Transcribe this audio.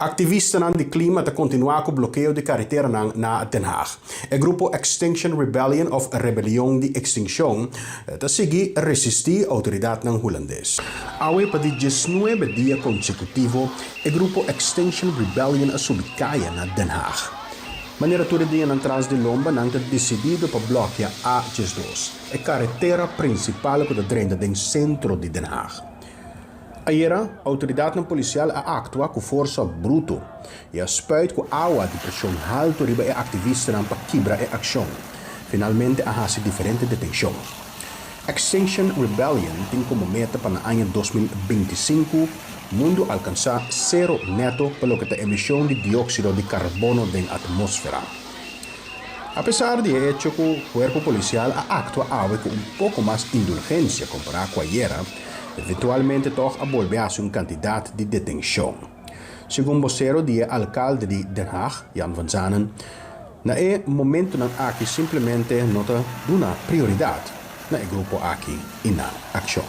Activisten di klima te continua com o bloqueio de carretera na Den Haag. O grupo Extinction Rebellion of Rebelião de Extinção te segui resistir autoridade ng holandês. Awe pa di 19 dia consecutivo, o grupo Extinction Rebellion asubikaya na Den Haag. Manera tudo dia ng trans de Lomba nang te decidido pa bloquear a A2, a carretera principal que te drenda den centro de Den Haag. Ayer, a autoridade policial actua com força bruto e a spuit com água de pressão alta riba e activista para quebrar a ação. Finalmente, a hasi diferente detenção. Extinction Rebellion tem como meta para o ano 2025 mundo alcançar zero neto pelo que a emissão de dióxido de carbono da atmosfera. Apesar de hecho que o cuerpo policial actua ahora com pouco mais indulgência comparado com ayer, eventualmente toch a volver a un candidato de detenção. Segundo vocero de alcalde de Den Haag, Jan van Zanen, na momento não aqui simplesmente nota uma prioridade na grupo aqui e na ação.